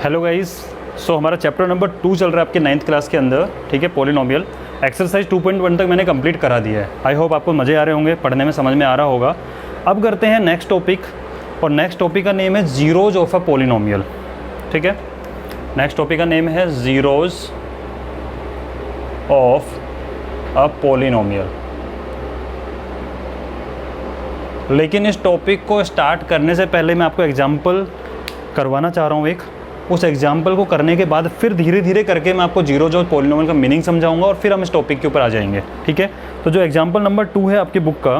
Hello guys. सो हमारा chapter number 2 चल रहा है आपके 9th क्लास के अंदर, ठीक है। पॉलिनोमियल एक्सरसाइज 2.1 तक मैंने कंप्लीट करा दिया है। आई होप आपको मज़े आ रहे होंगे, पढ़ने में समझ में आ रहा होगा। अब करते हैं नेक्स्ट टॉपिक, और नेक्स्ट टॉपिक का नेम है जीरोज ऑफ अ पॉलिनोमियल, ठीक है। नेक्स्ट टॉपिक का नेम है जीरोज ऑफ अ पॉलिनोमियल। लेकिन इस टॉपिक को स्टार्ट करने से पहले मैं आपको एग्जाम्पल करवाना चाह रहा हूँ एक। उस एग्जाम्पल को करने के बाद फिर धीरे धीरे करके मैं आपको जीरोज ऑफ पॉलिनोमियल का मीनिंग समझाऊंगा और फिर हम इस टॉपिक के ऊपर आ जाएंगे, ठीक है। तो जो एग्जाम्पल नंबर 2 है आपकी बुक का,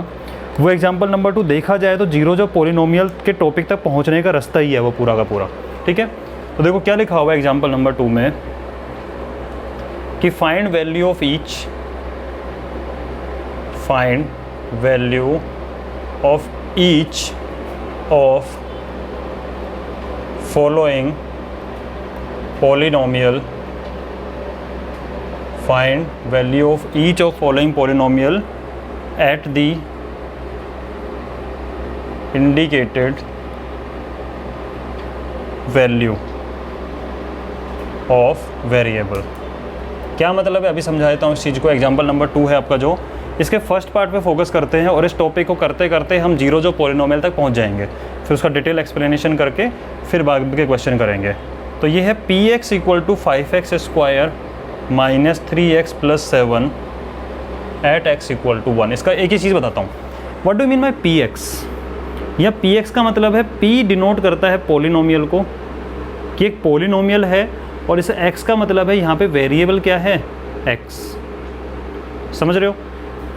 वो एग्जाम्पल नंबर 2 देखा जाए तो जीरोज ऑफ पॉलिनोमियल के टॉपिक तक पहुँचने का रास्ता ही है वो पूरा का पूरा, ठीक है। तो देखो क्या लिखा हुआ है एग्जाम्पल नंबर 2 में कि find value of each, find value of each of following polynomial, find value of each of following polynomial at the indicated value of variable। क्या मतलब है अभी समझा देता हूँ इस चीज़ को। एग्जाम्पल नंबर 2 है आपका, जो इसके फर्स्ट पार्ट पे फोकस करते हैं और इस टॉपिक को करते करते हम जीरोज ऑफ पॉलिनोमियल तक पहुंच जाएंगे। फिर उसका डिटेल एक्सप्लेनेशन करके फिर बाद के क्वेश्चन करेंगे। तो ये है px equal to 5x square minus 3x plus 7 at x equal to 1। इसका एक ही चीज़ बताता हूँ, what do mean by px। यह px का मतलब है, p डिनोट करता है पॉलिनोमियल को, कि एक पॉलिनोमियल है, और इस x का मतलब है यहाँ पे वेरिएबल क्या है, x। समझ रहे हो,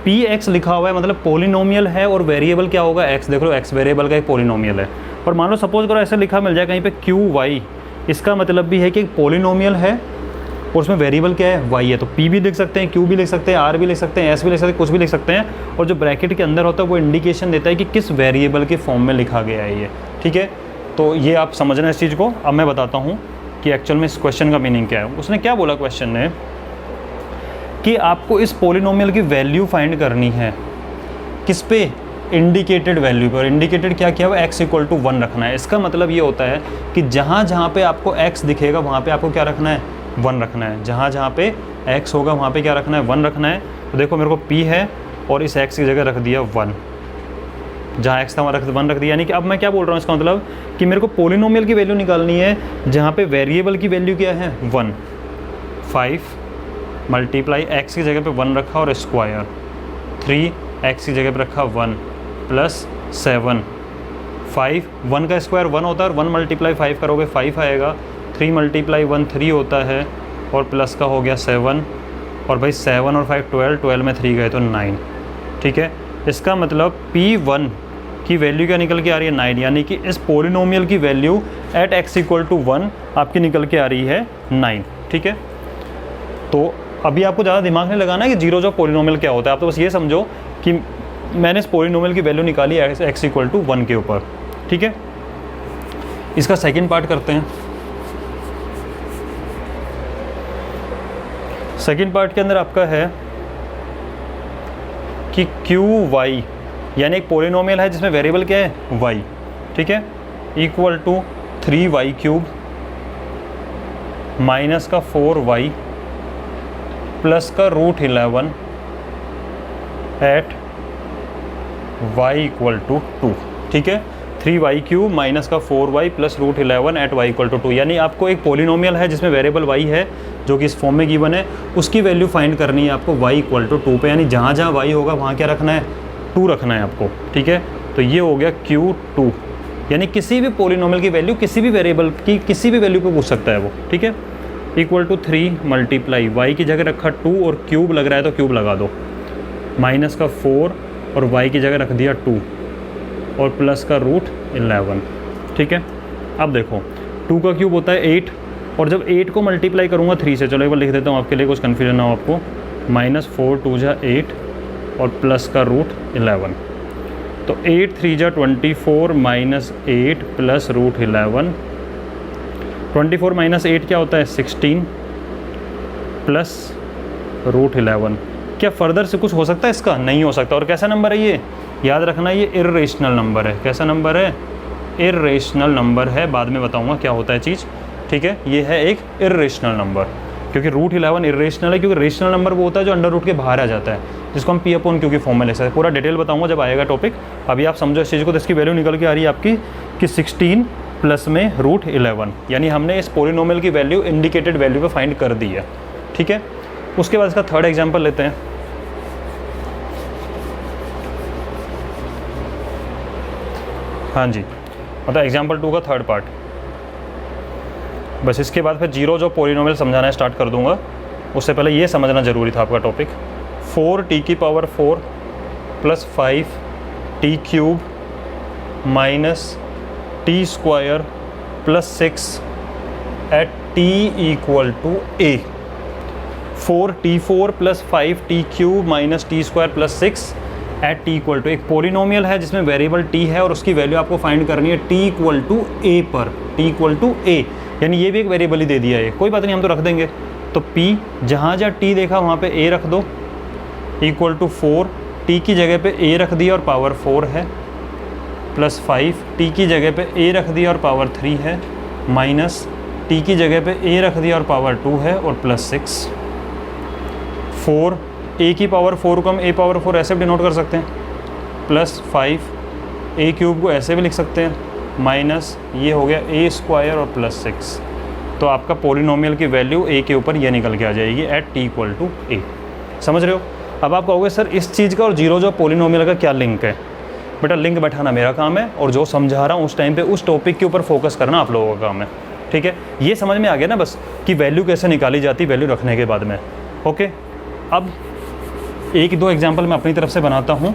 px लिखा हुआ है मतलब पॉलिनोमियल है और वेरिएबल क्या होगा, x। देख लो x वेरिएबल का एक पॉलिनोमियल है। और मान लो सपोज करो ऐसे लिखा मिल जाए कहीं पे qy, इसका मतलब भी है कि एक पॉलिनोमियल है और उसमें वेरिएबल क्या है, y है। तो p भी लिख सकते हैं, q भी लिख सकते हैं, r भी लिख सकते हैं, s भी लिख सकते हैं, कुछ भी लिख सकते हैं। और जो ब्रैकेट के अंदर होता है वो इंडिकेशन देता है कि किस वेरिएबल के फॉर्म में लिखा गया है ये, ठीक है। तो ये आप समझना इस चीज़ को। अब मैं बताता हूँ कि एक्चुअल में इस क्वेश्चन का मीनिंग क्या है। उसने क्या बोला क्वेश्चन ने कि आपको इस पॉलिनोमियल की वैल्यू फाइंड करनी है, किस पे, इंडिकेटेड वैल्यू पर। इंडिकेटेड क्या किया हुआ, x इक्वल टू 1 रखना है। इसका मतलब ये होता है कि जहाँ जहाँ पे आपको x दिखेगा वहाँ पे आपको क्या रखना है, 1 रखना है। जहाँ जहाँ पे x होगा वहाँ पे क्या रखना है, 1 रखना है। तो देखो मेरे को p है और इस x की जगह रख दिया 1, जहाँ x था वहाँ 1 रख दिया। यानी कि अब मैं क्या बोल रहा हूँ, इसका मतलब कि मेरे को पॉलिनोमियल की वैल्यू निकालनी है जहाँ पे वेरिएबल की वैल्यू क्या है, 1। 5 मल्टीप्लाई x की जगह पे 1 रखा और स्क्वायर, 3x की जगह पे रखा 1 प्लस 7। 5, 1 का स्क्वायर 1 होता है और 1 मल्टीप्लाई 5 करोगे 5 आएगा। 3 मल्टीप्लाई 1 3 होता है और प्लस का हो गया 7। और भाई 7 और 5 12, 12 में 3 गए तो 9, ठीक है। इसका मतलब P1 की वैल्यू क्या निकल के आ रही है, 9। यानी कि इस पॉलिनोमियल की value at x equal to 1 आपकी निकल के आ रही है 9, ठीक है। तो अभी आपको ज़्यादा दिमाग नहीं लगाना है कि जीरोज ऑफ पॉलिनोमियल क्या होता है। आप तो बस ये समझो कि मैंने इस पॉलिनोमियल की वैल्यू निकाली x इक्वल टू 1 के ऊपर, ठीक है। इसका सेकंड पार्ट करते हैं। सेकंड पार्ट के अंदर आपका है कि qy, यानी एक पॉलिनोमियल है जिसमें वेरिएबल क्या है, y, ठीक है, equal to 3y cube minus का 4y प्लस का root 11 at y equal to 2, ठीक है। 3y क्यूब माइनस का 4y plus root 11 at y equal to 2। यानी आपको एक पॉलिनोमियल है जिसमें वेरिएबल y है जो कि इस फॉर्म में गिवन है, उसकी वैल्यू फाइंड करनी है आपको y इक्वल टू 2 पे। यानी जहाँ जहाँ y होगा वहाँ क्या रखना है, 2 रखना है आपको, ठीक है। तो ये हो गया Q2। यानी किसी भी पॉलिनोमियल की वैल्यू किसी भी वेरिएबल की किसी भी वैल्यू पे पूछ सकता है वो, ठीक है। इक्वल टू 3 मल्टीप्लाई y की जगह रखा 2 और क्यूब लग रहा है तो क्यूब लगा दो, माइनस का 4 और y की जगह रख दिया 2 और प्लस का रूट 11, ठीक है। अब देखो 2 का क्यूब होता है 8, और जब 8 को मल्टीप्लाई करूँगा 3 से, चलो एक बार लिख देता हूँ आपके लिए कुछ कन्फ्यूजन ना हो आपको, माइनस 4 2 जा 8 और प्लस का रूट 11। तो 8 3 जा 24 माइनस 8 प्लस रूट 11। 24 माइनस 8 क्या होता है, 16 प्लस रूट 11। क्या फर्दर से कुछ हो सकता है इसका, नहीं हो सकता। और कैसा नंबर है ये, याद रखना ये इर्रेशनल नंबर है। कैसा नंबर है, इर्रेशनल नंबर है, बाद में बताऊंगा क्या होता है चीज़। ठीक है, ये है एक इर्रेशनल नंबर, क्योंकि रूट 11 इर्रेशनल है, क्योंकि रेशनल नंबर वो होता है जो अंडर रूट के बाहर आ जाता है, जिसको हम P/Q की फॉर्म में लिख सकते हैं। पूरा डिटेल बताऊंगा जब आएगा टॉपिक। अभी आप समझो इस चीज़ को, तो इसकी वैल्यू निकल के आ रही है आपकी कि 16 प्लस में रूट 11, यानी हमने इस पोलिनोमियल की वैल्यू इंडिकेटेड वैल्यू पे फाइंड कर दी है। ठीक है, उसके बाद इसका थर्ड एग्जाम्पल लेते हैं। हाँ जी, मतलब एग्जाम्पल 2 का थर्ड पार्ट। बस इसके बाद फिर जीरो जो पोलिनोमियल समझाना स्टार्ट कर दूंगा। उससे पहले ये समझना ज़रूरी था आपका topic, 4t⁴ plus 5t³ minus t² plus 6 at t = a। 4t4 plus 5t³ minus t² plus 6 at t = एक पोलिनोमियल है जिसमें वेरिएबल t है और उसकी वैल्यू आपको फाइंड करनी है t = a पर, t = a, यानी ये भी एक वेरिएबल ही दे दिया है, कोई बात नहीं हम तो रख देंगे। तो p जहाँ जहाँ t देखा वहाँ पे a रख दो, इक्वल टू 4, t की जगह पे a रख दिया और पावर 4 है, प्लस 5, t की जगह पे a रख दिया और पावर 3 है, माइनस t की जगह पे a रख दिया और पावर 2 है, और प्लस 6। 4 a की पावर 4 को हम a पावर 4 ऐसे भी डिनोट कर सकते हैं, प्लस 5 a³ को ऐसे भी लिख सकते हैं, माइनस ये हो गया a² और प्लस 6। तो आपका पोलिनोमियल की वैल्यू a के ऊपर ये निकल के आ जाएगी एट t = a। समझ रहे हो? अब आप कहोगे सर इस चीज़ का और जीरो जो पोलिनोमियल का क्या लिंक है? बेटा लिंक बैठाना मेरा काम है, और जो समझा रहा हूँ उस टाइम पे उस टॉपिक के ऊपर फोकस करना आप लोगों का काम है। ठीक है, ये समझ में आ गया ना बस कि वैल्यू कैसे निकाली जाती वैल्यू रखने के बाद में। ओके, अब एक दो एग्जाम्पल मैं अपनी तरफ से बनाता हूँ,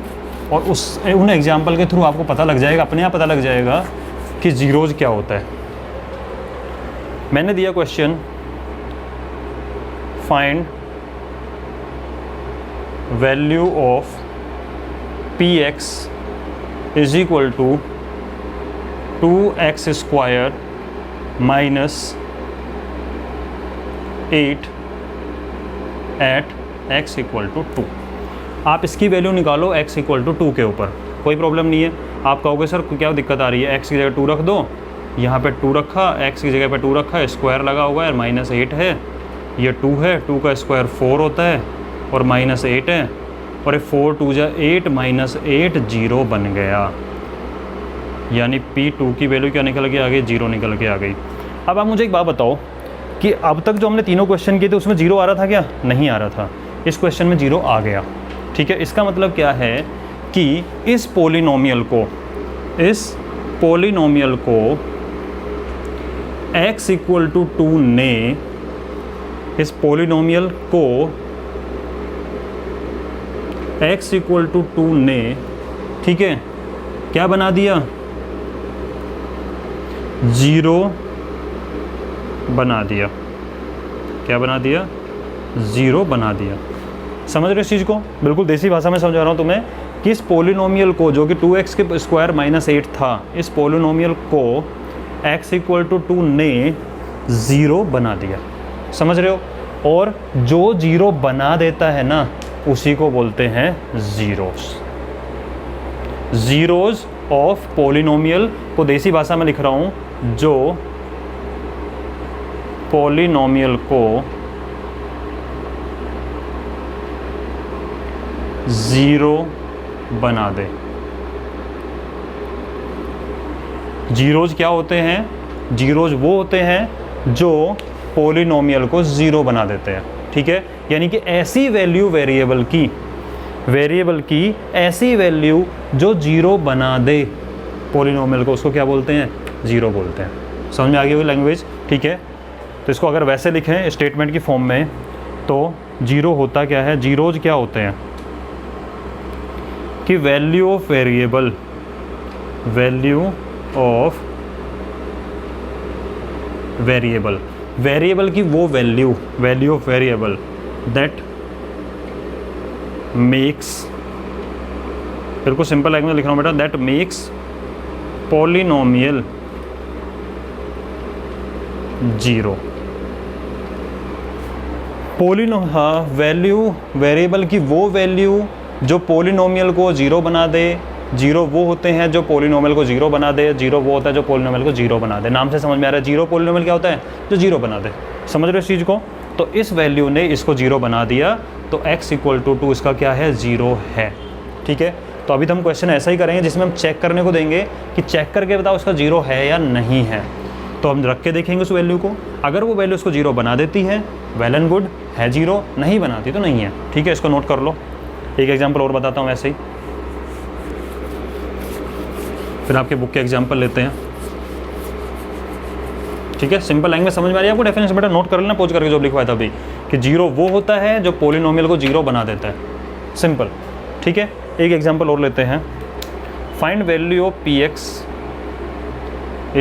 और उन एग्जाम्पल के थ्रू आपको पता लग जाएगा, अपने आप पता लग जाएगा कि जीरोज क्या होता है। मैंने दिया question, find value of px = 2x² minus 8 at x = 2। आप इसकी वैल्यू निकालो x = 2 के ऊपर, कोई प्रॉब्लम नहीं है। आप कहोगे सर क्या दिक्कत आ रही है, x की जगह 2 रख दो, यहाँ पे 2 रखा, x की जगह पे 2 रखा, स्क्वायर लगा हुआ है, माइनस 8 है, ये 2 है, 2 का स्क्वायर 4 होता है, और माइनस 8 है, और 4 2 जा 8 माइनस 8 0 बन गया, यानी P2 की वैल्यू क्या निकल के आ गई, 0 निकल के आ गई। अब आप मुझे एक बात बताओ कि अब तक जो हमने तीनों क्वेश्चन किए थे उसमें 0 आ रहा था क्या? नहीं आ रहा था। इस क्वेश्चन में 0 आ गया। ठीक है, इसका मतलब क्या है कि इस पोलिनोमियल को x = 2 ने, इस पोलिनोमियल को x = 2 ने, ठीक है, क्या बना दिया, 0 बना दिया। क्या बना दिया? 0 बना दिया। समझ रहे हो इस चीज़ को? बिल्कुल देसी भाषा में समझा रहा हूँ तुम्हें कि इस पोलिनोमियल को, जो कि 2x² माइनस 8 था, इस पोलिनोमियल को x = 2 ने 0 बना दिया। समझ रहे हो? और जो 0 बना देता है ना, उसी को बोलते हैं जीरोज ऑफ पोलिनोमियल को देसी भाषा में लिख रहा हूँ, जो पोलिनोमियल को 0 बना दे। जीरोज क्या होते हैं? जीरोज वो होते हैं जो पोलिनोमियल को 0 बना देते हैं। ठीक है, यानी कि ऐसी वैल्यू वेरिएबल की ऐसी वैल्यू जो 0 बना दे पोलिनोमियल को, उसको क्या बोलते हैं? 0 बोलते हैं। समझ में आ गई हुई लैंग्वेज? ठीक है, तो इसको अगर वैसे लिखें स्टेटमेंट की फॉर्म में, तो 0 होता क्या है, जीरोज क्या होते हैं कि वैल्यू ऑफ वेरिएबल की वो value of variable that makes, बिल्कुल सिंपल लैंग्वेज लिख रहा हूँ बेटा, that makes polynomial 0। Value variable की वो वैल्यू जो पोलिनोमियल को 0 बना दे, जीरो वो होते हैं जो पोलिनोमियल को जीरो बना दे, जीरो वो होता है जो पोलिनोमियल को जीरो बना दे। नाम से समझ में आ रहा है जीरो पोलिनोमियल क्या होता है, जो जीरो बना दे। समझ रहे हो इस चीज़ को? तो इस वैल्यू ने इसको जीरो बना दिया, तो x = 2 इसका क्या है, जीरो है। ठीक है, तो अभी तो हम क्वेश्चन ऐसा ही करेंगे जिसमें हम चेक करने को देंगे कि चेक करके बताओ उसका जीरो है या नहीं है। तो हम रख के देखेंगे उस वैल्यू को, अगर वो वैल्यू उसको जीरो बना देती है वेल एंड गुड है जीरो, नहीं बनाती तो नहीं है। ठीक है, इसको नोट कर लो। एक एग्जांपल और बताता हूँ ऐसे ही, फिर आपके बुक के एग्जांपल लेते हैं। ठीक है, सिंपल लैंग्वेज समझ में आ रही है आपको? डेफिनेशन बेटा नोट कर लेना पोज करके, जो लिखवाया था अभी, कि जीरो वो होता है जो पोलिनोमियल को जीरो बना देता है। सिंपल। ठीक है, एक एग्जांपल और लेते हैं। Find value of px =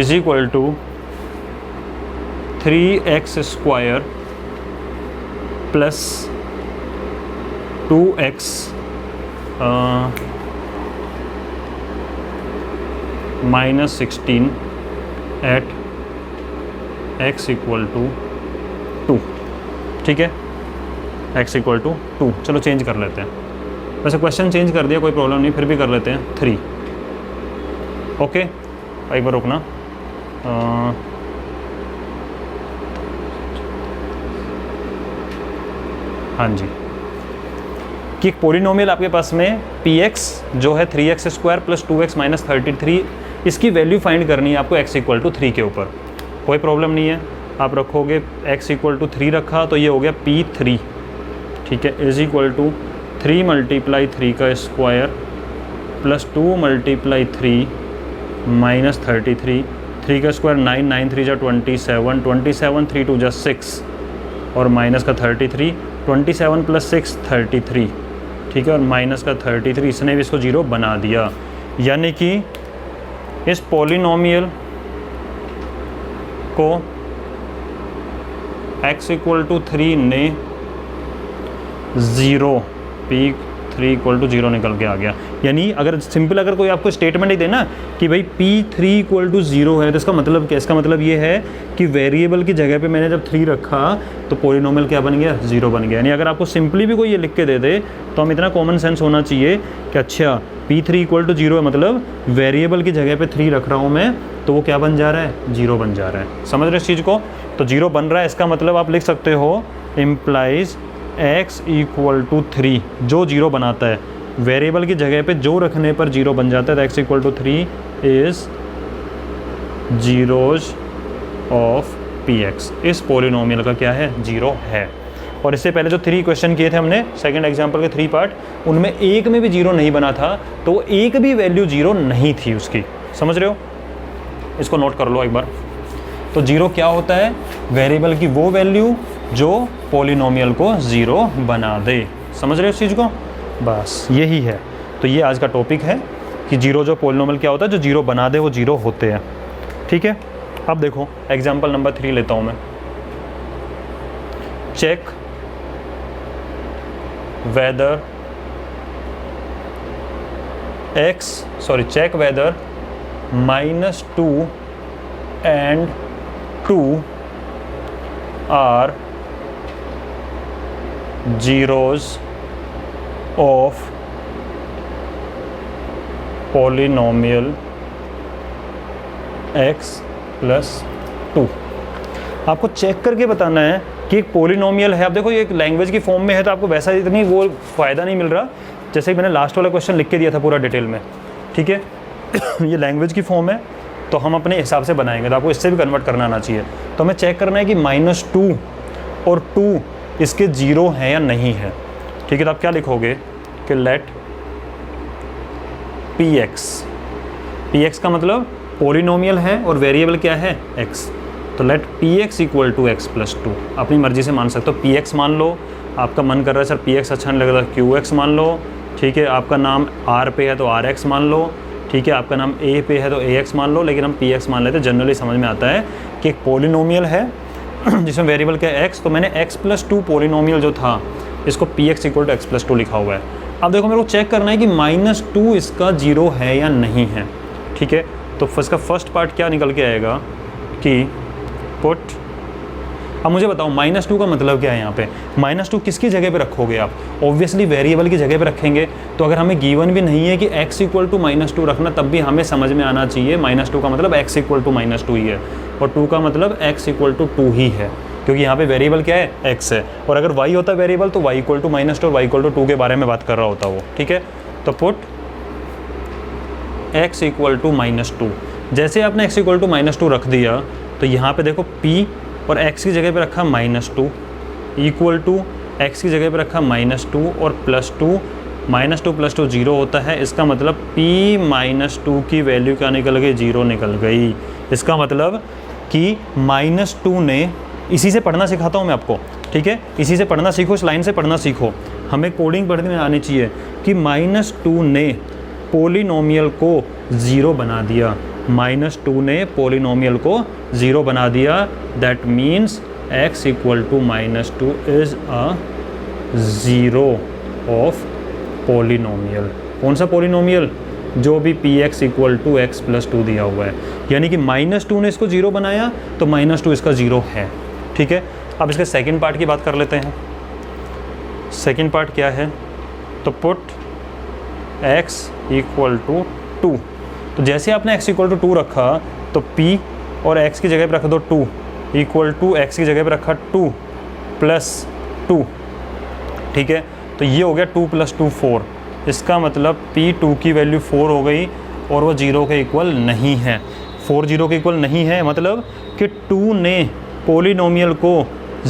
3x² + 2x -16 at x = 2। ठीक है, x = 2। चलो चेंज कर लेते हैं, वैसे क्वेश्चन चेंज कर दिया, कोई प्रॉब्लम नहीं, फिर भी कर लेते हैं 3। ओके, एक बार रुकना। हाँ जी, कि एक पोलिनोमियल आपके पास में px जो है 3x² + 2x - 33, इसकी वैल्यू फाइंड करनी है आपको x = 3 के ऊपर। कोई प्रॉब्लम नहीं है, आप रखोगे x = 3 रखा तो ये हो गया p3। ठीक है, = 3 × 3 का स्क्वायर + 2 × 3 - 33, 3 का स्क्वायर 9, 9 3 = 27, 27 3 2 = 6 और माइनस का 33, 27 + 6 33। ठीक है, और माइनस का 33, इसने भी इसको जीरो बना दिया। यानी कि इस पोलिनोमियल को x = 3 ने ज़ीरो, p3 = 0 निकल के आ गया। यानी अगर सिंपल अगर कोई आपको स्टेटमेंट ही देना कि भाई p3 = 0 है, तो इसका मतलब क्या? इसका मतलब ये है कि वेरिएबल की जगह पे मैंने जब 3 रखा तो पोलिनोमियल क्या बन गया, 0 बन गया। यानी अगर आपको सिंपली भी कोई ये लिख के दे दे तो हम इतना कॉमन सेंस होना चाहिए कि अच्छा p3 = 0 है, मतलब वेरिएबल की जगह पे 3 रख रहा हूँ मैं, तो वो क्या बन जा रहा है, 0 बन जा रहा है। समझ रहे इस चीज़ को? तो 0 बन रहा है, इसका मतलब आप लिख सकते हो इम्प्लाइज x = 3, जो 0 बनाता है, वेरिएबल की जगह पे जो रखने पर 0 बन जाता है, तो x = 3 is zeros of px। इस पोलिनोमियल का क्या है, 0 है। और इससे पहले जो 3 क्वेश्चन किए थे हमने सेकंड एग्जांपल के 3 पार्ट, उनमें एक में भी 0 नहीं बना था, तो वो एक भी वैल्यू 0 नहीं थी उसकी। समझ रहे हो? इसको नोट कर लो एक बार। तो 0 क्या होता है, वेरिएबल की वो वैल्यू जो पोलिनोमियल को 0 बना दे। समझ रहे हो इस चीज़ को? बस यही है। तो ये आज का टॉपिक है कि 0 जो पोलिनोमियल क्या होता है, जो 0 बना दे वो 0 होते हैं। ठीक है, अब देखो एग्जांपल नंबर 3 लेता हूँ मैं। Check whether check whether -2 and 2 are zeros of polynomial x + 2। आपको चेक करके बताना है कि एक पोलिनोमियल है। अब देखो ये एक लैंग्वेज की फॉर्म में है, तो आपको वैसा इतनी वो फ़ायदा नहीं मिल रहा, जैसे कि मैंने लास्ट वाला क्वेश्चन लिख के दिया था पूरा डिटेल में। ठीक है ये लैंग्वेज की फॉर्म है, तो हम अपने हिसाब से बनाएंगे, तो आपको इससे भी कन्वर्ट करना आना चाहिए। तो हमें चेक करना है कि -2 और 2 इसके 0 हैं या नहीं है। ठीक है, तो आप क्या लिखोगे कि लेट px का मतलब पोलिनोमियल है और वेरिएबल क्या है, x। तो लेट px = x + 2। अपनी मर्जी से मान सकते हो, px मान लो, आपका मन कर रहा है सर px अच्छा नहीं लग रहा, qx मान लो। ठीक है, आपका नाम r पे है तो rx मान लो। ठीक है, आपका नाम a पे है तो ax मान लो, लेकिन हम px मान लेते हैं। जनरली समझ में आता है कि एक पोलिनोमियल है जिसमें वेरिएबल क्या है, x। तो मैंने x + 2 पोलिनोमियल जो था, इसको px = x + 2 लिखा हुआ है। अब देखो मेरे को चेक करना है कि -2 इसका 0 है या नहीं है। ठीक है, तो इसका फर्स्ट पार्ट क्या निकल के आएगा कि पुट अब मुझे बताओ -2 का मतलब क्या है यहाँ पे? -2 किसकी जगह पे रखोगे आप? ऑब्वियसली वेरिएबल की जगह पे रखेंगे। तो अगर हमें गिवन भी नहीं है कि x = -2 रखना, तब भी हमें समझ में आना चाहिए -2 का मतलब x = -2 ही है और 2 का मतलब x = 2 ही है, क्योंकि यहाँ पे वेरिएबल क्या है? x है। और अगर y होता वेरिएबल तो y = -2 और y = 2 के बारे में बात कर रहा होता वो, ठीक है। तो पुट x = -2। जैसे आपने x = -2 रख दिया तो यहाँ पे देखो p और x की जगह पे रखा -2 इक्वल टू x की जगह पे रखा -2 और +2, -2 + 2 0 होता है। इसका मतलब p -2 की वैल्यू क्या निकल गई? 0 निकल गई। इसका मतलब कि -2 ने, इसी से पढ़ना सिखाता हूँ मैं आपको, ठीक है, इसी से पढ़ना सीखो, इस लाइन से पढ़ना सीखो। हमें कोडिंग पढ़ने में आनी चाहिए कि -2 ने पोलिनोमियल को 0 बना दिया। -2 ने पोलिनोमियल को 0 बना दिया। That means x = -2 is a 0 of polynomial. कौन सा पोलिनोमियल? जो भी px = x + 2 दिया हुआ है। यानी कि -2 ने इसको 0 बनाया तो -2 इसका 0 है, ठीक है। अब इसके सेकंड पार्ट की बात कर लेते हैं। सेकंड पार्ट क्या है? तो पुट x = 2। तो जैसे आपने x = 2 रखा तो p और x की जगह पे रख दो 2 इक्वल टू x की जगह पे रखा 2 + 2, ठीक है। तो ये हो गया 2 + 2 4। इसका मतलब p 2 की वैल्यू 4 हो गई और वो 0 के इक्वल नहीं है। 4 0 के इक्वल नहीं है मतलब कि 2 ने पोलिनोमियल को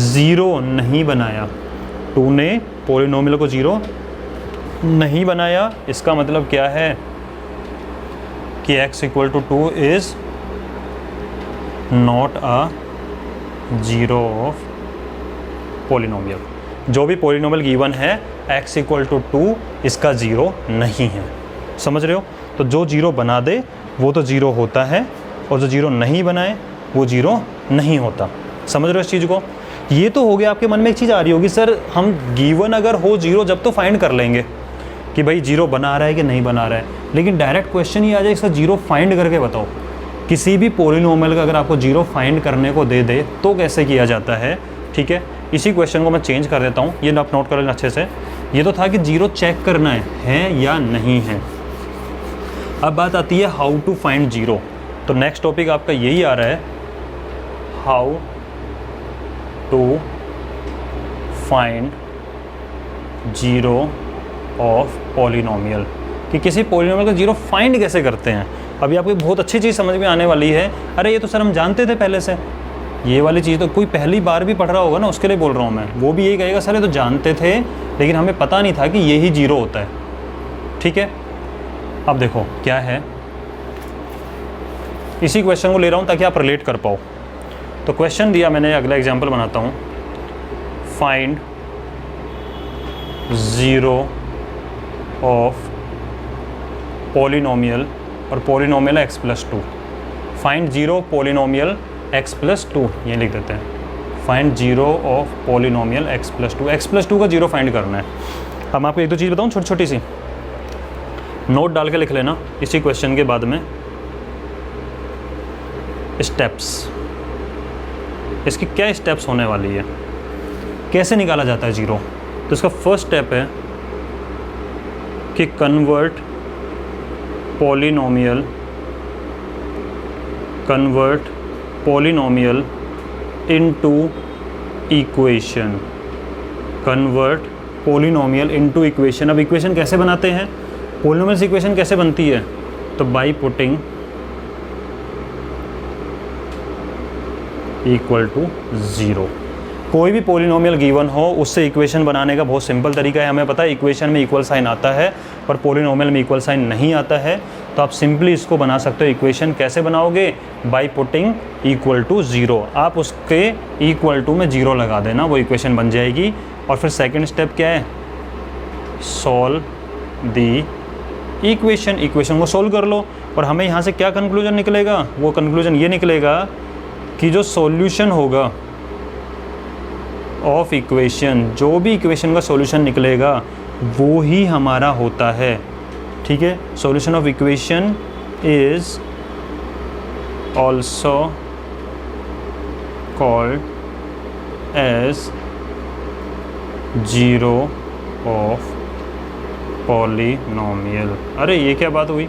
0 नहीं बनाया। 2 ने पोलिनोमियल को 0 नहीं बनाया। इसका मतलब क्या है कि x = 2 is not a 0 of polynomial. जो भी पोलिनोमियल गिवन है x = 2 इसका 0 नहीं है। समझ रहे हो? तो जो 0 बना दे वो तो 0 होता है और जो 0 नहीं बनाए वो 0 नहीं होता। समझ रहे हो इस चीज़ को? ये तो हो गया। आपके मन में एक चीज़ आ रही होगी, सर हम गिवन अगर हो 0 जब तो फाइंड कर लेंगे कि भाई 0 बना रहा है कि नहीं बना रहा है, लेकिन डायरेक्ट क्वेश्चन ही आ जाए इसका 0 फाइंड करके बताओ। किसी भी पोलिनोमियल का अगर आपको 0 फाइंड करने को दे दे तो कैसे किया जाता है, ठीक है। इसी क्वेश्चन को मैं चेंज कर देता हूँ, ये आप नोट कर लेना अच्छे से। ये तो था कि 0 चेक करना है या नहीं है। अब बात आती है हाउ टू फाइंड 0। तो नेक्स्ट टॉपिक आपका यही आ रहा है, how to find 0 of polynomial, कि किसी पोलिनोमियल का 0 फाइंड कैसे करते हैं। अभी आपको बहुत अच्छी चीज़ समझ में आने वाली है। अरे ये तो सर हम जानते थे पहले से। ये वाली चीज़ तो कोई पहली बार भी पढ़ रहा होगा ना, उसके लिए बोल रहा हूँ मैं। वो भी यही कहेगा सर ये तो जानते थे लेकिन हमें पता नहीं था कि यही 0 होता है, ठीक है। अब देखो क्या है, इसी क्वेश्चन को ले रहा हूँ ताकि आप रिलेट कर पाओ। तो क्वेश्चन दिया मैंने, अगला एग्जाम्पल बनाता हूँ। फाइंड 0 ऑफ पोलिनोमियल, और पोलिनोमियल है x + 2। फाइंड 0 पोलिनोमियल x + 2, ये लिख देते हैं। Find 0 of polynomial x + 2। x + 2 का 0 फाइंड करना है। अब मैं आपको एक दो चीज़ बताऊँ छोटी छोटी सी, नोट डाल के लिख लेना इसी क्वेश्चन के बाद में। स्टेप्स, इसकी क्या स्टेप्स होने वाली है, कैसे निकाला जाता है 0। तो इसका फर्स्ट स्टेप है कि convert polynomial into equation. Convert polynomial into equation. अब इक्वेशन कैसे बनाते हैं, पोलिनोमियल इक्वेशन कैसे बनती है? तो बाय पुटिंग = 0। कोई भी पोलिनोमियल गिवन हो उससे इक्वेशन बनाने का बहुत सिंपल तरीका है। हमें पता है इक्वेशन में इक्वल साइन आता है पर पोलिनोमियल में इक्वल साइन नहीं आता है। तो आप सिंपली इसको बना सकते हो। इक्वेशन कैसे बनाओगे? By putting = 0। आप उसके इक्वल टू में 0 लगा देना, वो इक्वेशन बन जाएगी। और फिर सेकंड स्टेप क्या है? Solve the equation. इक्वेशन को सोल्व कर लो और हमें यहाँ से क्या कंक्लूजन निकलेगा? वो कंक्लूजन ये निकलेगा कि जो सॉल्यूशन होगा ऑफ इक्वेशन, जो भी इक्वेशन का सॉल्यूशन निकलेगा वो ही हमारा होता है, ठीक है। Solution of equation is also called as zero of polynomial. अरे ये क्या बात हुई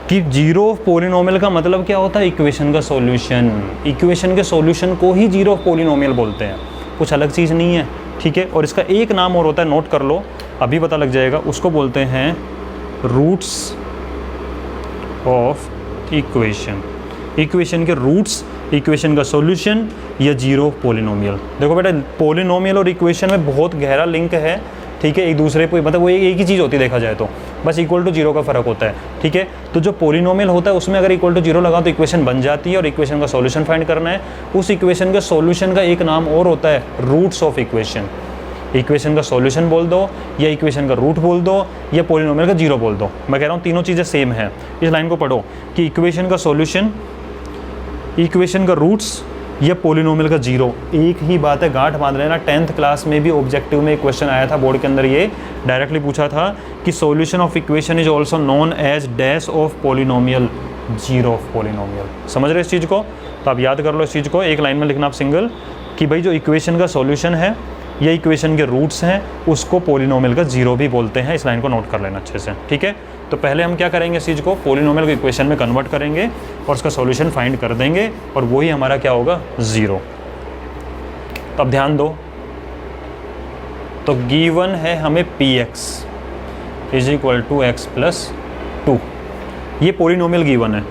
कि जीरो ऑफ पॉलिनोमियल का मतलब क्या होता है? इक्वेशन का सॉल्यूशन। इक्वेशन के सॉल्यूशन को ही जीरो ऑफ पॉलिनोमियल बोलते हैं, कुछ अलग चीज़ नहीं है, ठीक है। और इसका एक नाम और होता है, नोट कर लो, अभी पता लग जाएगा, उसको बोलते हैं रूट्स ऑफ इक्वेशन। इक्वेशन के रूट्स, इक्वेशन का सॉल्यूशन या जीरो ऑफ पॉलिनोमियल। देखो बेटा, पॉलिनोमियल और इक्वेशन में बहुत गहरा लिंक है, ठीक है। एक दूसरे पे मतलब वो एक ही चीज़ होती है देखा जाए तो, बस इक्वल टू जीरो का फ़र्क होता है, ठीक है। तो जो पॉलिनोमियल होता है उसमें अगर इक्वल टू जीरो लगा तो इक्वेशन बन जाती है और इक्वेशन का सॉल्यूशन फाइंड करना है। उस इक्वेशन के सॉल्यूशन का एक नाम और होता है रूट्स ऑफ इक्वेशन। इक्वेशन का सॉल्यूशन बोल दो या इक्वेशन का रूट बोल दो या पॉलिनोमियल का जीरो बोल दो, मैं कह रहा हूँ तीनों चीज़ें सेम है। इस लाइन को पढ़ो कि इक्वेशन का सॉल्यूशन, इक्वेशन का रूट्स या पॉलिनोमियल का जीरो, एक ही बात है, गांठ बांध लेना। 10th क्लास में भी ऑब्जेक्टिव में एक क्वेश्चन आया था बोर्ड के अंदर, ये डायरेक्टली पूछा था कि solution of equation is also known as dash of polynomial, zero of polynomial. समझ रहे इस चीज़ को? तो आप याद कर लो इस चीज़ को, एक लाइन में लिखना आप सिंगल, कि भाई जो इक्वेशन का सॉल्यूशन है या इक्वेशन के रूट्स हैं उसको पॉलिनोमियल का जीरो भी बोलते हैं। इस लाइन को नोट कर लेना अच्छे से, ठीक है। तो पहले हम क्या करेंगे, इस चीज़ को पॉलिनोमियल को इक्वेशन में कन्वर्ट करेंगे और उसका सॉल्यूशन फाइंड कर देंगे और वही हमारा क्या होगा, ज़ीरो। तो अब ध्यान दो, तो गिवन है हमें px is equal to x plus 2, ये पॉलिनोमियल गिवन है।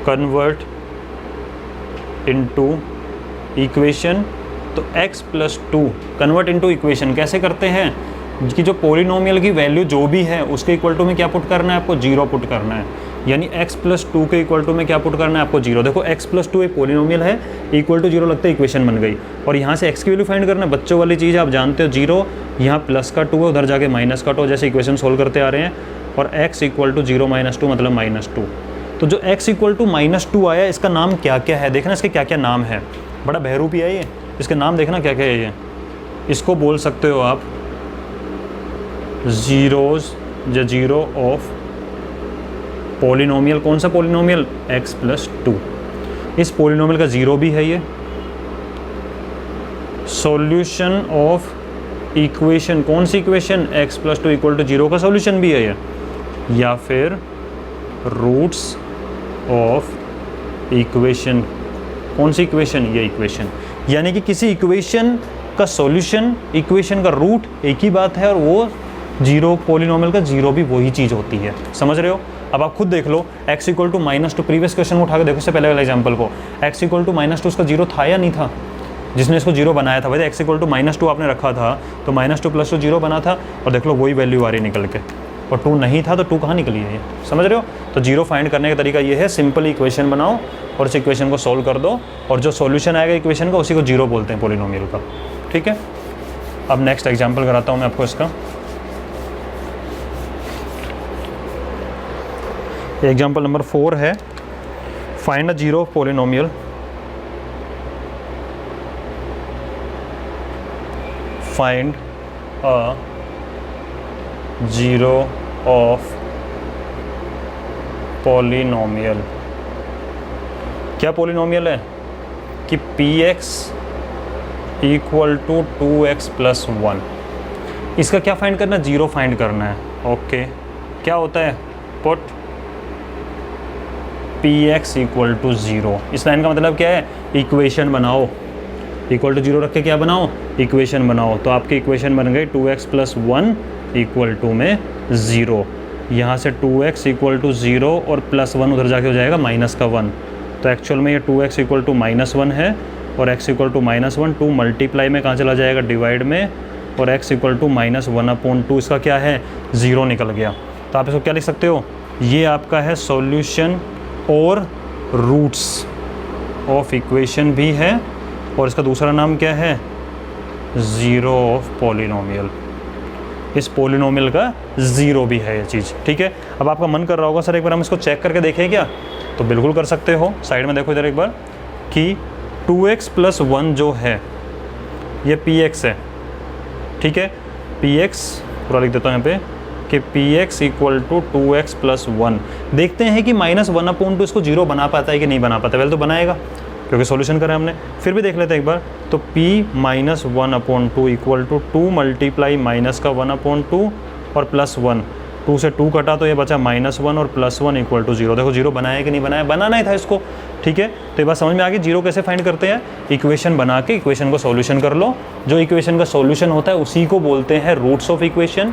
कन्वर्ट इनटू इक्वेशन, तो x plus 2 convert into equation कैसे करते हैं कि जो पॉलिनोमियल की वैल्यू जो भी है उसके इक्वल टू में क्या पुट करना है आपको, जीरो पुट करना है। यानी x प्लस 2 के इक्वल टू में क्या पुट करना है आपको, जीरो। देखो x प्लस 2 एक पॉलिनोमियल है, इक्वल टू जीरो लगता है, इक्वेशन बन गई। और यहाँ से x की वैल्यू फाइंड करना है, बच्चों वाली चीज़ आप जानते हो, जीरो, यहाँ प्लस का 2 है, उधर जाके माइनस का 2, जैसे इक्वेशन सोल्व करते आ रहे हैं। और x equal to zero minus 2 मतलब -2। तो जो x इक्वल टू -2 आया, इसका नाम क्या क्या है देखना, इसके क्या क्या नाम है। बड़ा बहरूपी है ये, इसके नाम देखना क्या क्या है ये। इसको बोल सकते हो आप जीरोज या जीरो ऑफ पॉलिनोमियल। कौन सा पॉलिनोमियल, x प्लस 2। इस पॉलिनोमियल का जीरो भी है ये। सॉल्यूशन ऑफ इक्वेशन, कौन सी equation, x plus 2 equal to zero का सॉल्यूशन भी है ये। या फिर रूट्स ऑफ इक्वेशन, कौन सी इक्वेशन, ये इक्वेशन। यानी कि किसी इक्वेशन का सॉल्यूशन, इक्वेशन का रूट एक ही बात है, और वो जीरो, पॉलिनोमियल का जीरो भी वही चीज़ होती है। समझ रहे हो? अब आप खुद देख लो, x equal to -2, previous question को उठा के देखो, इससे पहले वाले एग्जाम्पल को, x इक्वल टू -2 उसका जीरो था या नहीं था? जिसने इसको जीरो बनाया था, भाई x इक्वल टू -2 आपने रखा था तो -2 प्लस 2 जीरो बना था, और देख लो वही वैल्यू आ रही निकल के। और 2 नहीं था तो 2 कहाँ निकली है ये, समझ रहे हो? तो जीरो फाइंड करने का तरीका ये है, सिंपल इक्वेशन बनाओ और इस इक्वेशन को सोल्व कर दो, और जो सॉल्यूशन आएगा इक्वेशन का उसी को जीरो बोलते हैं पॉलिनोमियल का, ठीक है। अब नेक्स्ट एग्जाम्पल कराता हूँ मैं आपको इसका। एग्जाम्पल नंबर 4 है, find a zero of polynomial find a zero of polynomial. क्या पॉलिनोमियल है कि px equal to 2x plus 1। इसका क्या फाइंड करना है, जीरो फाइंड करना है। ओके, क्या होता है, पुट px इक्वल टू 0। इस लाइन का मतलब क्या है, इक्वेशन बनाओ, इक्वल टू 0 रख के क्या बनाओ, इक्वेशन बनाओ। तो आपकी इक्वेशन बन गई 2x प्लस 1 इक्वल टू में 0। यहाँ से 2x इक्वल टू 0 और प्लस 1 उधर जाके हो जाएगा माइनस का 1। तो एक्चुअल में ये 2x इक्वल टू -1 है और x इक्वल टू -1, 2 मल्टीप्लाई में कहाँ चला जाएगा, डिवाइड में, और x इक्वल टू -1/2, इसका क्या है, 0 निकल गया। तो आप इसको क्या लिख सकते हो, ये आपका है सॉल्यूशन और रूट्स ऑफ इक्वेशन भी है, और इसका दूसरा नाम क्या है, ज़ीरो ऑफ पॉलिनोमियल। इस पॉलिनोमियल का ज़ीरो भी है ये चीज़, ठीक है। अब आपका मन कर रहा होगा सर एक बार हम इसको चेक करके देखें क्या, तो बिल्कुल कर सकते हो। साइड में देखो इधर एक बार कि 2x प्लस 1 जो है ये px है, ठीक है। px पूरा लिख देता हूँ यहाँ पे कि px equal to 2x plus 1। देखते हैं कि -1/2 इसको जीरो बना पाता है कि नहीं बना पाता है। पहले तो बनाएगा, क्योंकि सॉल्यूशन करा हमने। फिर भी देख लेते हैं एक बार, तो p minus 1/2 equal to 2 multiply minus का 1/2 और प्लस 1, 2 से 2 कटा तो ये बचा -1 और +1 इक्वल टू 0। देखो 0 बनाया कि नहीं बनाया, बनाना ही था इसको, ठीक है। तो ये बात समझ में आ गई। 0 कैसे फाइंड करते हैं, इक्वेशन बना के इक्वेशन को सॉल्यूशन कर लो। जो इक्वेशन का सॉल्यूशन होता है उसी को बोलते हैं रूट्स ऑफ इक्वेशन,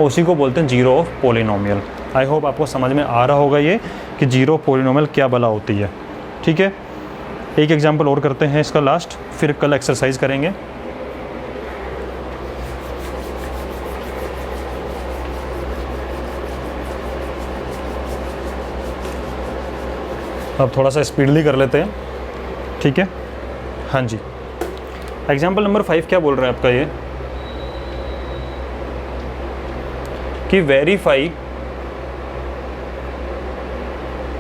उसी को बोलते हैं zero of polynomial. I hope आपको समझ में आ रहा होगा ये कि जीरो पॉलिनोमियल क्या भला होती है, ठीक है। एक एग्जाम्पल और करते हैं इसका लास्ट, फिर कल एक्सरसाइज करेंगे। अब थोड़ा सा स्पीडली कर लेते हैं, ठीक है। हाँ जी, एग्जाम्पल नंबर 5 क्या बोल रहा है आपका ये, कि verify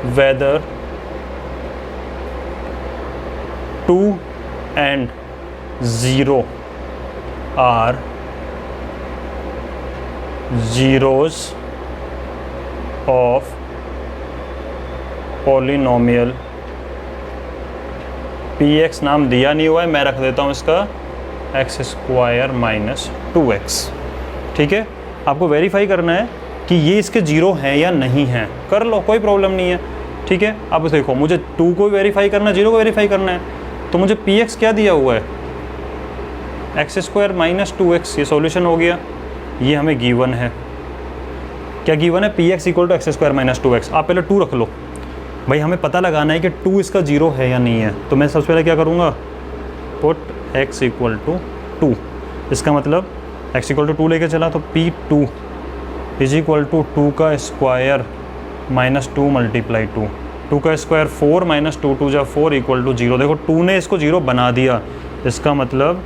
whether 2 and 0 are zeros of polynomial px नाम दिया नहीं हुआ है, मैं रख देता हूँ इसका x² - 2x, ठीक है। आपको वेरीफाई करना है कि ये इसके जीरो हैं या नहीं हैं, कर लो, कोई प्रॉब्लम नहीं है, ठीक है। अब देखो मुझे 2 को वेरीफाई करना है, 0 को वेरीफाई करना है, तो मुझे px क्या दिया हुआ है, x² - 2x, ये सॉल्यूशन हो गया। ये हमें गिवन है, क्या गिवन है, px = x² - 2x। आप पहले 2 रख लो भाई, हमें पता लगाना है कि 2 इसका जीरो है या नहीं है। तो मैं सबसे पहले क्या करूँगा, पुट x = 2, इसका मतलब x = 2 लेके चला, तो p2 = 2 का स्क्वायर - 2 × 2, 2 का स्क्वायर 4 - 2 2 = 4 = 0। देखो 2 ने इसको जीरो बना दिया, इसका मतलब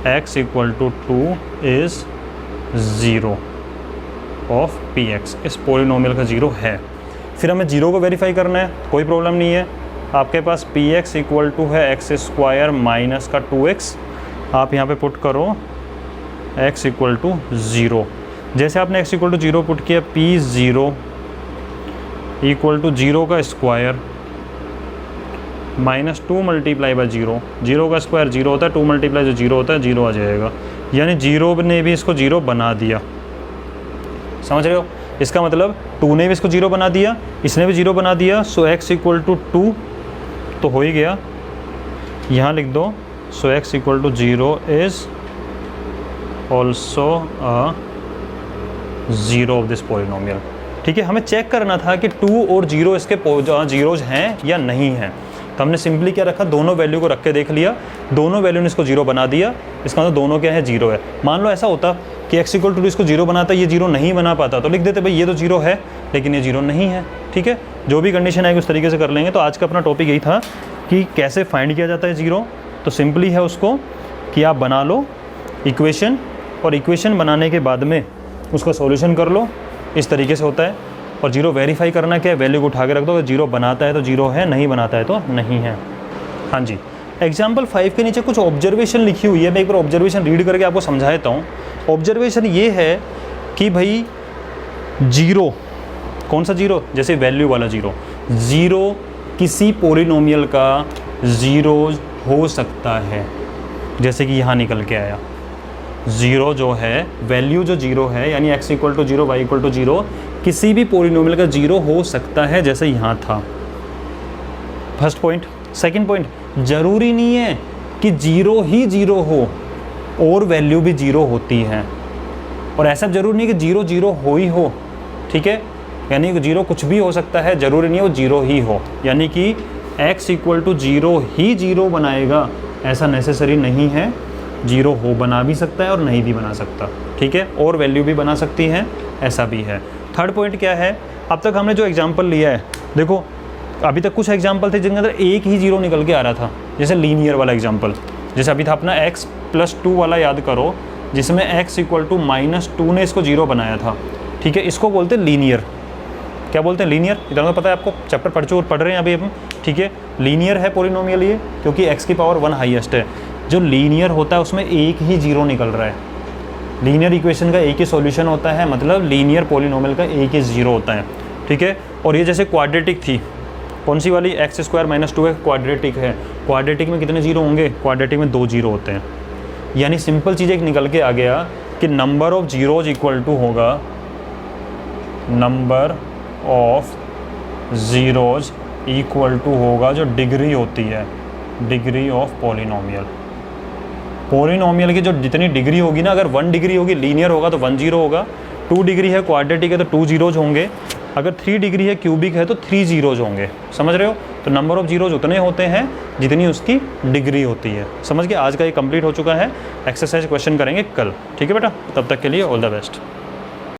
x = 2 इज़ 0 ऑफ px, इस पॉलिनोमियल का जीरो है। फिर हमें 0 को वेरीफाई करना है, कोई प्रॉब्लम नहीं है। आपके पास px = है x² - 2x, आप यहाँ पे पुट करो x = 0। जैसे आपने x = 0 पुट किया, p0 = 0 का स्क्वायर -2 × 0, 0 का स्क्वायर 0 होता है, 2 × जो 0 होता है 0 आ जाएगा, यानी 0 ने भी इसको 0 बना दिया, समझ रहे हो। इसका मतलब 2 ने भी इसको 0 बना दिया, इसने भी 0 बना दिया, सो x = 2 तो हो ही गया। यहाँ लिख दो, सो x = 0 is also a 0 of this polynomial, ठीक है। हमें चेक करना था कि 2 और 0 इसके जीरोज हैं या नहीं हैं, तो हमने सिंपली क्या रखा, दोनों वैल्यू को रख के देख लिया, दोनों वैल्यू ने इसको 0 बना दिया, इसका मतलब दोनों क्या है, 0 है। मान लो ऐसा होता कि x = 2 इसको 0 बनाता, ये 0 नहीं बना पाता, तो लिख देते भाई ये तो 0 है लेकिन ये 0 नहीं है, ठीक है। जो भी कंडीशन आएगी उस तरीके से कर लेंगे। तो आज का अपना टॉपिक यही था कि कैसे फाइंड किया जाता है 0। तो सिंपली है उसको कि आप बना लो इक्वेशन, और इक्वेशन बनाने के बाद में उसका सॉल्यूशन कर लो, इस तरीके से होता है। और 0 वेरीफाई करना क्या है, वैल्यू को उठा के रख दो, अगर 0 बनाता है तो 0 है, नहीं बनाता है तो नहीं है। हाँ जी, एग्जाम्पल 5 के नीचे कुछ ऑब्जर्वेशन लिखी हुई है, मैं एक बार ऑब्जर्वेशन रीड करके आपको समझा देता हूँ। ऑब्जर्वेशन ये है कि भाई 0, कौन सा 0, जैसे वैल्यू वाला 0 किसी पॉलिनोमियल का 0 हो सकता है, जैसे कि यहाँ निकल के आया 0 जो है, वैल्यू जो 0 है, यानी x = 0 y = 0, किसी भी पॉलिनोमियल का 0 हो सकता है, जैसे यहाँ था। First point. सेकंड पॉइंट, ज़रूरी नहीं है कि 0 ही 0 हो, और वैल्यू भी 0 होती है, और ऐसा ज़रूरी नहीं कि 0 0 हो ही हो, ठीक है। यानी 0 कुछ भी हो सकता है, ज़रूरी नहीं है वो 0 ही हो, यानी कि x = 0 ही 0 बनाएगा, ऐसा नेसेसरी नहीं है। 0 हो बना भी सकता है और नहीं भी बना सकता, ठीक है, और वैल्यू भी बना सकती है, ऐसा भी है। थर्ड पॉइंट क्या है, अब तक हमने जो एग्जाम्पल लिया है, देखो अभी तक कुछ एग्जाम्पल थे जिनके अंदर एक ही 0 निकल के आ रहा था, जैसे लीनियर वाला एग्जाम्पल, जैसे अभी था अपना x + 2 वाला, याद करो, जिसमें x = -2 ने इसको 0 बनाया था, ठीक है। इसको बोलते हैं लीनियर। क्या बोलते हैं, लीनियर। इतना तो पता है आपको, चैप्टर पढ़ रहे हैं अभी हम, ठीक है। लीनियर है पॉलिनोमियल ये, क्योंकि x की पावर 1 हाईएस्ट है। जो लीनियर होता है उसमें एक ही 0 निकल रहा है, लीनियर इक्वेशन का एक ही सॉल्यूशन होता है, मतलब लीनियर पॉलिनोमियल का एक ही 0 होता है, ठीक है। और ये जैसे क्वाड्रेटिक थी, कौन सी वाली, एक्स स्क्वायर माइनस 2 क्वाड्रेटिक है। क्वाड्रेटिक में कितने जीरो होंगे, क्वाड्रेटिक में 2 जीरो होते हैं। यानी सिंपल चीज़ एक निकल के आ गया कि number of zeros equal to होगा number of zeros equal to होगा जो डिग्री होती है, डिग्री ऑफ पॉलिनोमियल। पॉलिनोमियल की जो जितनी डिग्री होगी ना, अगर 1 डिग्री होगी लीनियर होगा तो 1 जीरो होगा, 2 डिग्री है क्वाड्रेटिक है तो 2 जीरोज होंगे, अगर 3 डिग्री है क्यूबिक है तो 3 जीरोज होंगे। समझ रहे हो? तो नंबर ऑफ जीरोज उतने होते हैं जितनी उसकी डिग्री होती है। समझ के आज का ये कंप्लीट हो चुका है। एक्सरसाइज क्वेश्चन करेंगे कल। ठीक है बेटा, तब तक के लिए ऑल द बेस्ट।